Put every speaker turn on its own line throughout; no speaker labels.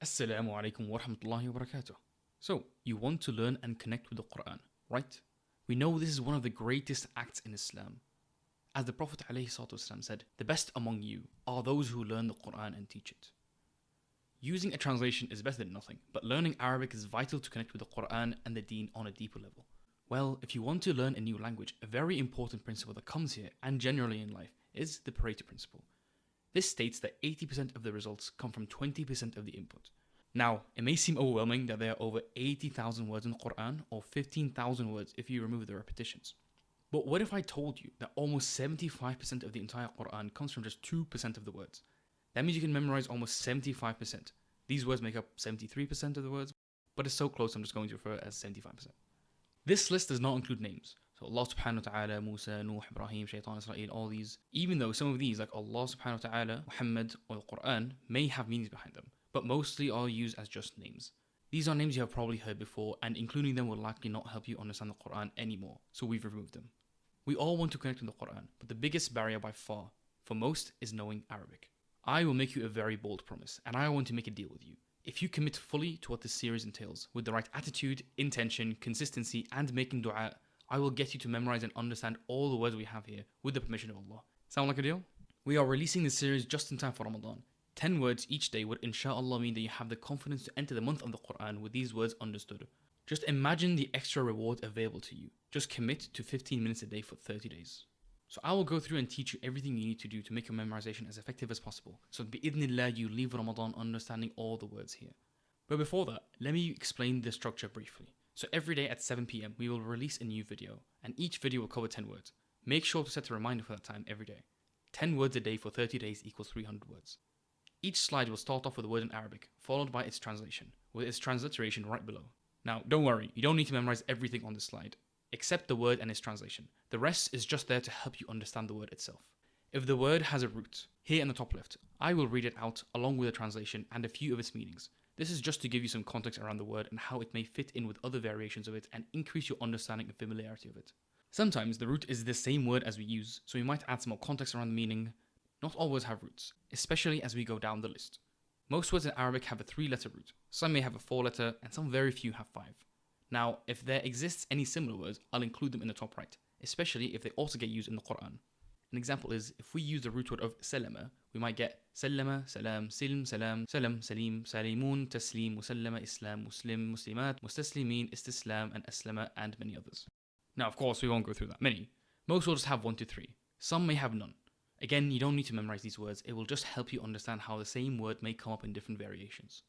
Assalamu alaikum wa rahmatullahi wa barakatuh. So, you want to learn and connect with the Quran, right? We know this is one of the greatest acts in Islam. As the Prophet ﷺ said, the best among you are those who learn the Quran and teach it. Using a translation is better than nothing, but learning Arabic is vital to connect with the Quran and the Deen on a deeper level. Well, if you want to learn a new language, a very important principle that comes here, and generally in life, is the precede principle. This states that 80% of the results come from 20% of the input. Now, it may seem overwhelming that there are over 80,000 words in the Quran, or 15,000 words if you remove the repetitions. But what if I told you that almost 75% of the entire Quran comes from just 2% of the words? That means you can memorize almost 75%. These words make up 73% of the words, but it's so close I'm just going to refer it as 75%. This list does not include names. So Allah subhanahu wa ta'ala, Musa, Nuh, Ibrahim, Shaitan, Israel, all these. Even though some of these, like Allah subhanahu wa ta'ala, Muhammad, or the Quran, may have meanings behind them, but mostly are used as just names. These are names you have probably heard before, and including them will likely not help you understand the Quran anymore, so we've removed them. We all want to connect with the Quran, but the biggest barrier by far, for most, is knowing Arabic. I will make you a very bold promise, and I want to make a deal with you. If you commit fully to what this series entails, with the right attitude, intention, consistency, and making dua, I will get you to memorize and understand all the words we have here, with the permission of Allah. Sound like a deal? We are releasing this series just in time for Ramadan. 10 words each day would inshallah mean that you have the confidence to enter the month of the Quran with these words understood. Just imagine the extra reward available to you. Just commit to 15 minutes a day for 30 days. So I will go through and teach you everything you need to do to make your memorization as effective as possible. So bi'idhnillah, you leave Ramadan understanding all the words here. But before that, let me explain the structure briefly. So every day at 7 PM, we will release a new video, and each video will cover 10 words. Make sure to set a reminder for that time every day. 10 words a day for 30 days equals 300 words. Each slide will start off with a word in Arabic, followed by its translation, with its transliteration right below. Now, don't worry, you don't need to memorize everything on this slide, except the word and its translation. The rest is just there to help you understand the word itself. If the word has a root, here in the top left, I will read it out along with the translation and a few of its meanings. This is just to give you some context around the word and how it may fit in with other variations of it and increase your understanding and familiarity of it. Sometimes the root is the same word as we use, so we might add some more context around the meaning. Not all words have roots, especially as we go down the list. Most words in Arabic have a 3-letter root, some may have a 4-letter, and some very few have 5. Now, if there exists any similar words, I'll include them in the top right, especially if they also get used in the Quran. An example is, if we use the root word of salama, we might get salama, salam, silm, salam, salam, salim, salimun, taslim, musallama, islam, muslim, muslimat, mustaslimin, istislam, and aslama, and many others. Now, of course, we won't go through that many. Most will just have 1 to 3. Some may have none. Again, you don't need to memorize these words, it will just help you understand how the same word may come up in different variations.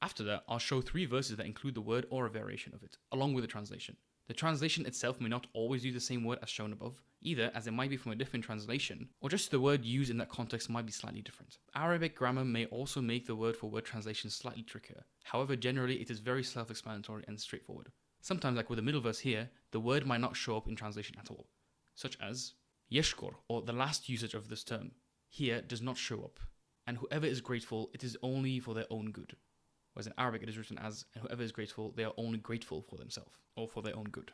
After that, I'll show 3 verses that include the word or a variation of it, along with the translation. The translation itself may not always use the same word as shown above, either as it might be from a different translation, or just the word used in that context might be slightly different. Arabic grammar may also make the word for word translation slightly trickier. However, generally it is very self-explanatory and straightforward. Sometimes, like with the middle verse here, the word might not show up in translation at all, such as yashkur, or the last usage of this term, here does not show up. And whoever is grateful, it is only for their own good. Whereas in Arabic it is written as, and whoever is grateful, they are only grateful for themselves, or for their own good.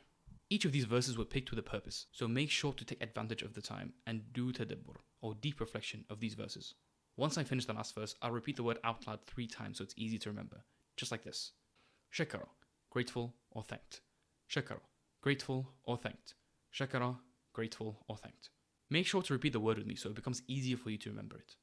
Each of these verses were picked with a purpose, so make sure to take advantage of the time and do tadabbur, or deep reflection of these verses. Once I finish the last verse, I'll repeat the word out loud 3 times so it's easy to remember, just like this. Shakara, grateful or thanked. Shakara, grateful or thanked. Shakara, grateful or thanked. Make sure to repeat the word with me so it becomes easier for you to remember it.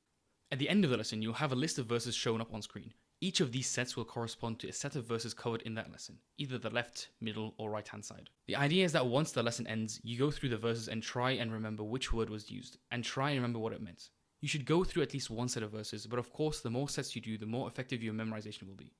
At the end of the lesson, you'll have a list of verses shown up on screen. Each of these sets will correspond to a set of verses covered in that lesson, either the left, middle, or right hand side. The idea is that once the lesson ends, you go through the verses and try and remember which word was used, and try and remember what it meant. You should go through at least 1 set of verses, but of course the more sets you do, the more effective your memorization will be.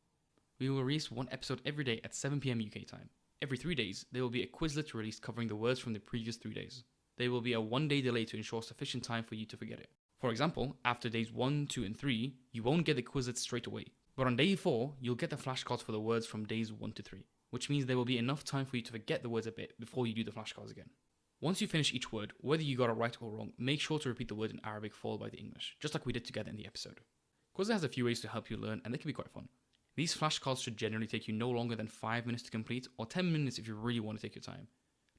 We will release 1 episode every day at 7 PM UK time. Every 3 days, there will be a Quizlet released covering the words from the previous 3 days. There will be a 1-day delay to ensure sufficient time for you to forget it. For example, after days 1, 2, and 3, you won't get the Quizlet straight away. But on day 4, you'll get the flashcards for the words from days 1 to 3, which means there will be enough time for you to forget the words a bit before you do the flashcards again. Once you finish each word, whether you got it right or wrong, make sure to repeat the word in Arabic followed by the English, just like we did together in the episode. Quizlet has a few ways to help you learn, and they can be quite fun. These flashcards should generally take you no longer than 5 minutes to complete, or 10 minutes if you really want to take your time.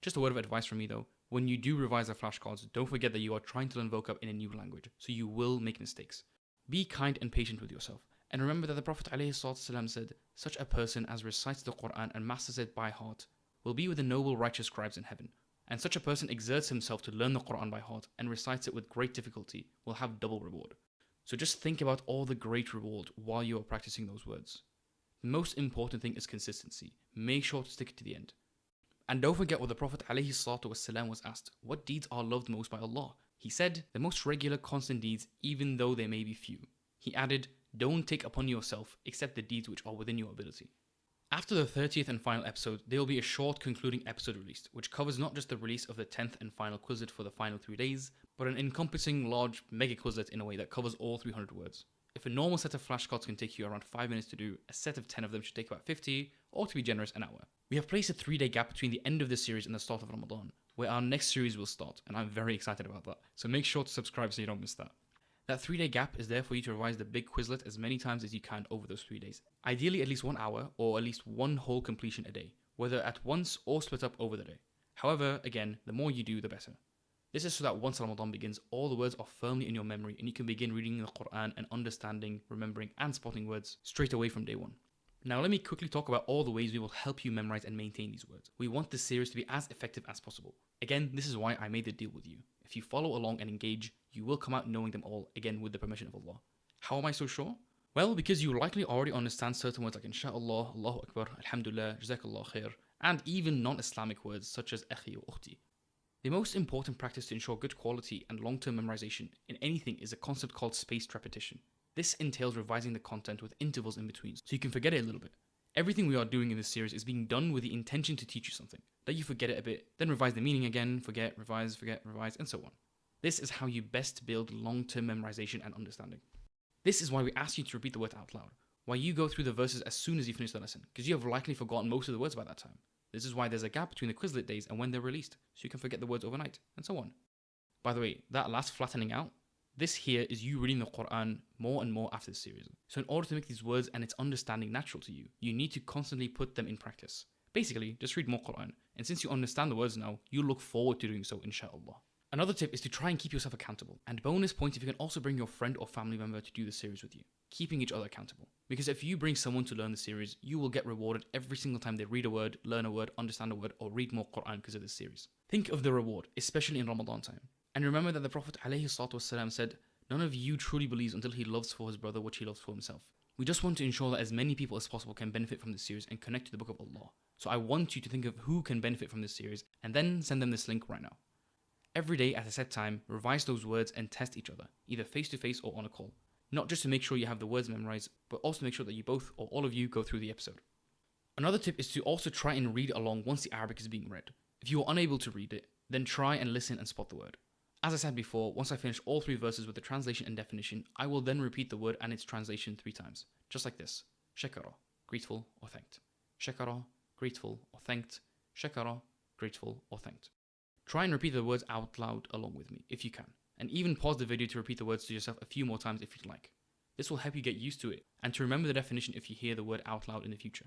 Just a word of advice from me though, when you do revise the flashcards, don't forget that you are trying to learn vocab in a new language, so you will make mistakes. Be kind and patient with yourself. And remember that the Prophet ﷺ said, such a person as recites the Quran and masters it by heart will be with the noble righteous scribes in heaven. And such a person exerts himself to learn the Quran by heart and recites it with great difficulty will have double reward. So just think about all the great reward while you are practicing those words. The most important thing is consistency. Make sure to stick it to the end. And don't forget what the Prophet ﷺ was asked, what deeds are loved most by Allah? He said, the most regular constant deeds, even though they may be few. He added, don't take upon yourself except the deeds which are within your ability. After the 30th and final episode, there will be a short concluding episode released, which covers not just the release of the 10th and final Quizlet for the final 3 days, but an encompassing large mega Quizlet in a way that covers all 300 words. If a normal set of flashcards can take you around 5 minutes to do, a set of 10 of them should take about 50, or to be generous, an hour. We have placed a 3-day gap between the end of this series and the start of Ramadan, where our next series will start, and I'm very excited about that, so make sure to subscribe so you don't miss that. That 3-day gap is there for you to revise the big Quizlet as many times as you can over those 3 days. Ideally at least 1 hour, or at least 1 whole completion a day, whether at once or split up over the day. However, again, the more you do, the better. This is so that once Ramadan begins, all the words are firmly in your memory and you can begin reading the Quran and understanding, remembering and spotting words straight away from day one. Now let me quickly talk about all the ways we will help you memorize and maintain these words. We want this series to be as effective as possible. Again, this is why I made the deal with you. If you follow along and engage, you will come out knowing them all, again with the permission of Allah. How am I so sure? Well, because you likely already understand certain words like Insha'Allah, Allahu Akbar, Alhamdulillah, Jazakallah Khair, and even non-Islamic words such as Akhi or Ukhti. The most important practice to ensure good quality and long-term memorization in anything is a concept called spaced repetition. This entails revising the content with intervals in between, so you can forget it a little bit. Everything we are doing in this series is being done with the intention to teach you something. Let you forget it a bit, then revise the meaning again, forget, revise, and so on. This is how you best build long-term memorization and understanding. This is why we ask you to repeat the word out loud, why you go through the verses as soon as you finish the lesson, because you have likely forgotten most of the words by that time. This is why there's a gap between the Quizlet days and when they're released, so you can forget the words overnight, and so on. By the way, that last flattening out, this here is you reading the Quran more and more after the series. So in order to make these words and its understanding natural to you, you need to constantly put them in practice. Basically, just read more Quran, and since you understand the words now, you look forward to doing so, inshallah. Another tip is to try and keep yourself accountable. And bonus point if you can also bring your friend or family member to do the series with you. Keeping each other accountable. Because if you bring someone to learn the series, you will get rewarded every single time they read a word, learn a word, understand a word, or read more Quran because of this series. Think of the reward, especially in Ramadan time. And remember that the Prophet ﷺ said, none of you truly believes until he loves for his brother what he loves for himself. We just want to ensure that as many people as possible can benefit from this series and connect to the Book of Allah. So I want you to think of who can benefit from this series and then send them this link right now. Every day at a set time, revise those words and test each other, either face to face or on a call. Not just to make sure you have the words memorized, but also to make sure that you both or all of you go through the episode. Another tip is to also try and read along once the Arabic is being read. If you are unable to read it, then try and listen and spot the word. As I said before, once I finish all 3 verses with the translation and definition, I will then repeat the word and its translation 3 times. Just like this. Shakara, grateful or thanked. Shakara, grateful or thanked. Shakara, grateful or thanked. Try and repeat the words out loud along with me, if you can. And even pause the video to repeat the words to yourself a few more times if you'd like. This will help you get used to it, and to remember the definition if you hear the word out loud in the future.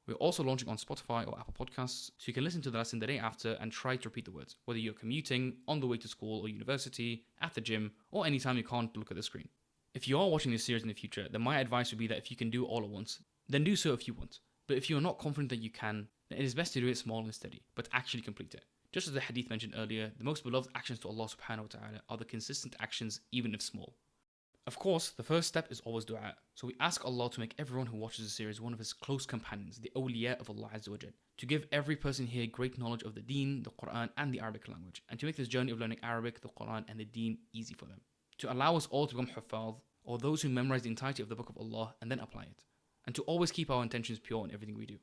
We're also launching on Spotify or Apple Podcasts, so you can listen to the lesson the day after and try to repeat the words, whether you're commuting, on the way to school or university, at the gym, or anytime you can't look at the screen. If you are watching this series in the future, then my advice would be that if you can do it all at once, then do so if you want. But if you are not confident that you can, then it is best to do it small and steady, but actually complete it. Just as the hadith mentioned earlier, the most beloved actions to Allah subhanahu wa ta'ala are the consistent actions, even if small. Of course, the first step is always dua, so we ask Allah to make everyone who watches the series one of his close companions, the awliya of Allah Azza wa Jal, to give every person here great knowledge of the deen, the Quran and the Arabic language, and to make this journey of learning Arabic, the Quran and the deen easy for them. To allow us all to become huffaz, or those who memorize the entirety of the Book of Allah and then apply it, and to always keep our intentions pure in everything we do.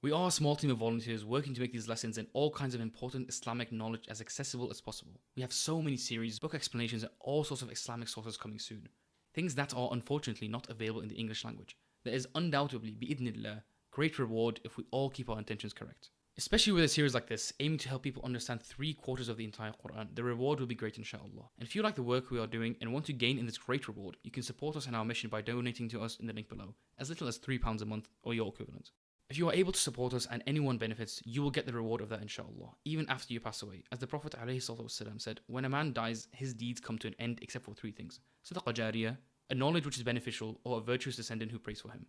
We are a small team of volunteers working to make these lessons and all kinds of important Islamic knowledge as accessible as possible. We have so many series, book explanations, and all sorts of Islamic sources coming soon. Things that are unfortunately not available in the English language. There is undoubtedly, bi'idhnillah, great reward if we all keep our intentions correct. Especially with a series like this, aiming to help people understand 3/4 of the entire Quran, the reward will be great inshallah. And if you like the work we are doing and want to gain in this great reward, you can support us in our mission by donating to us in the link below, as little as £3 a month or your equivalent. If you are able to support us and anyone benefits, you will get the reward of that inshallah, even after you pass away. As the Prophet ﷺ said, when a man dies, his deeds come to an end except for 3 things. Sadaqah jariyah, a knowledge which is beneficial, or a virtuous descendant who prays for him.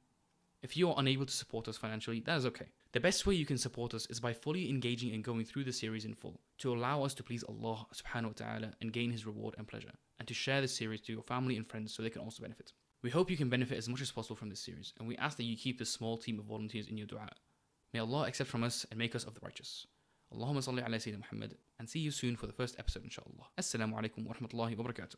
If you are unable to support us financially, that is okay. The best way you can support us is by fully engaging and going through the series in full, to allow us to please Allah subhanahu wa ta'ala and gain his reward and pleasure, and to share this series to your family and friends so they can also benefit. We hope you can benefit as much as possible from this series, and we ask that you keep this small team of volunteers in your dua. May Allah accept from us and make us of the righteous. Allahumma salli ala Sayyidina Muhammad, and see you soon for the first episode inshallah. Assalamu alaikum wa rahmatullahi wa barakatuh.